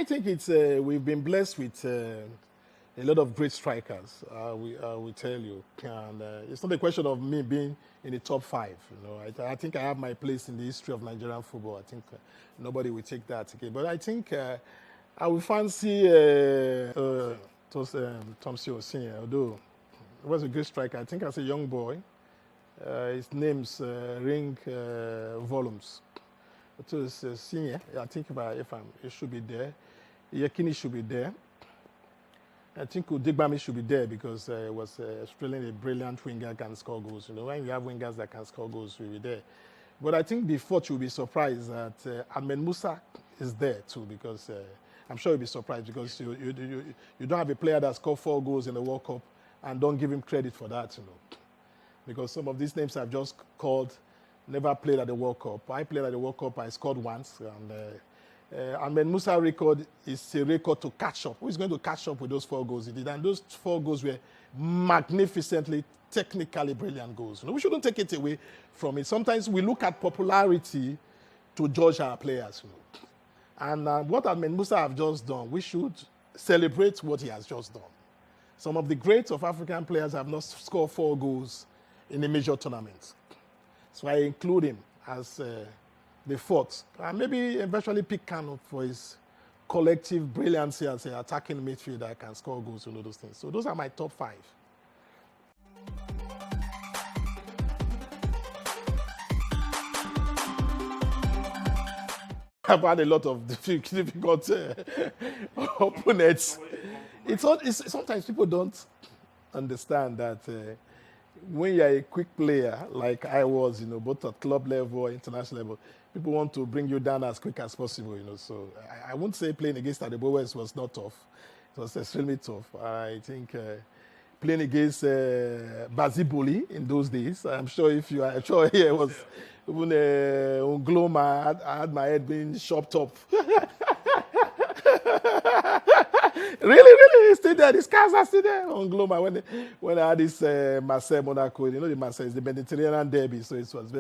I think it's we've been blessed with a lot of great strikers. We tell you, and it's not a question of me being in the top five. You know, I think I have my place in the history of Nigerian football. I think nobody will take that again. But I think I will fancy Tomsi Osin, although he was a great striker. I think as a young boy, his name's ring volumes. It was senior. I think it should be there. Yekini should be there. I think Udigbami should be there because he was Australian, a brilliant winger, can score goals. You know, when you have wingers that can score goals, will be there. But I think the fourth you'll be surprised that Ahmed Musa is there too, because I'm sure you'll be surprised because you don't have a player that scored 4 goals in the World Cup and don't give him credit for that, you know. Because some of these names I've just called never played at the World Cup. I played at the World Cup, I scored once. And Ahmed Musa's record is a record to catch up. Who is going to catch up with those 4 goals he did? And those 4 goals were magnificently, technically brilliant goals. You know, we shouldn't take it away from it. Sometimes we look at popularity to judge our players. You know. And what Ahmed Musa have just done, we should celebrate what he has just done. Some of the greats of African players have not scored 4 goals in a major tournament. So I include him as the fourth. And maybe eventually pick Kano for his collective brilliancy as an attacking midfielder that can score goals and all those things. So those are my top 5. I've had a lot of difficult opponents. Sometimes people don't understand that when you're a quick player, like I was, you know, both at club level or international level, people want to bring you down as quick as possible, you know. So I won't say playing against Adebowe was not tough. It was extremely tough. I think playing against Baziboli in those days, I'm sure it was even Ungloma, I had my head being chopped up. Really, still there. The scars are still there on Gloma. When I had this Prince Monaco, you know, the Marseille is the Mediterranean derby, so it was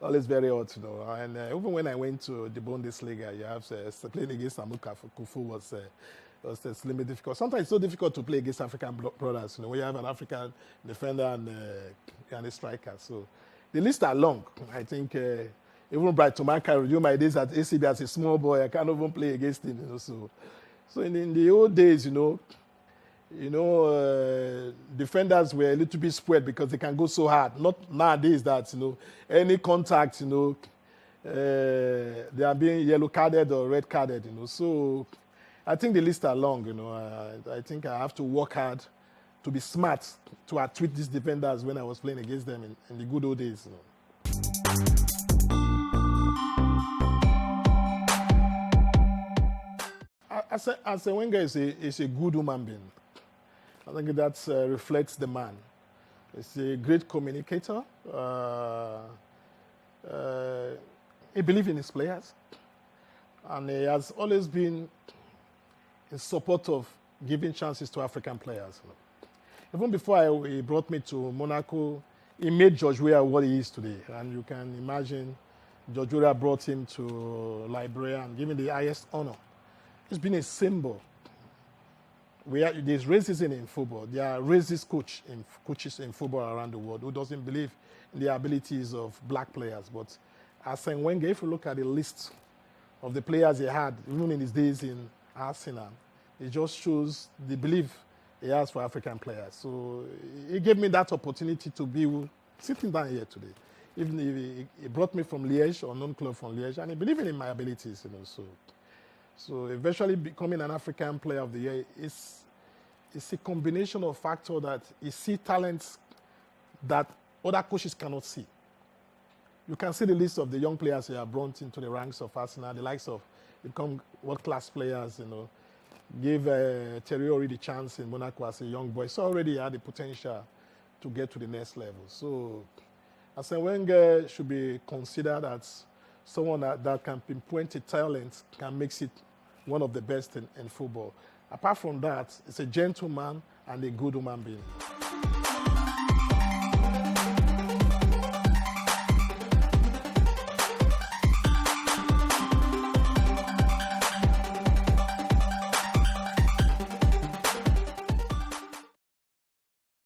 always very hot, you know. And even when I went to the Bundesliga, you have playing against Samuka Kufu was extremely difficult. Sometimes it's so difficult to play against African brothers, you know, when you have an African defender and a striker. So the list are long. I think even Bright Tomaka, during my days at ACB as a small boy, I can't even play against him, you know. So in the old days, you know, defenders were a little bit spread because they can go so hard. Not nowadays that, you know, any contact, you know, they are being yellow carded or red carded, you know. So I think the list are long, you know. I think I have to work hard to be smart to outwit these defenders when I was playing against them in the good old days, you know. Arsene Wenger is a good human being. I think that reflects the man. He's a great communicator. He believes in his players. And he has always been in support of giving chances to African players. Even before he brought me to Monaco, he made George Weah what he is today. And you can imagine George Weah brought him to Liberia and gave him the highest honor. It's been a symbol. There's racism in football. There are racist coaches in football around the world who doesn't believe in the abilities of black players. But Arsene Wenger, if you look at the list of the players he had, even in his days in Arsene, it just shows the belief he has for African players. So he gave me that opportunity to be sitting down here today. Even if he brought me from Liège, or known club from Liège, and he believed in my abilities, you know. So eventually becoming an African Player of the Year is a combination of factors that you see talents that other coaches cannot see. You can see the list of the young players who are brought into the ranks of Arsenal, the likes of become world-class players, you know. Give Thierry Henry the chance in Monaco as a young boy. So already had the potential to get to the next level. So Arsene Wenger should be considered as someone that can pinpoint a talent, can make it one of the best in football. Apart from that, it's a gentleman and a good human being.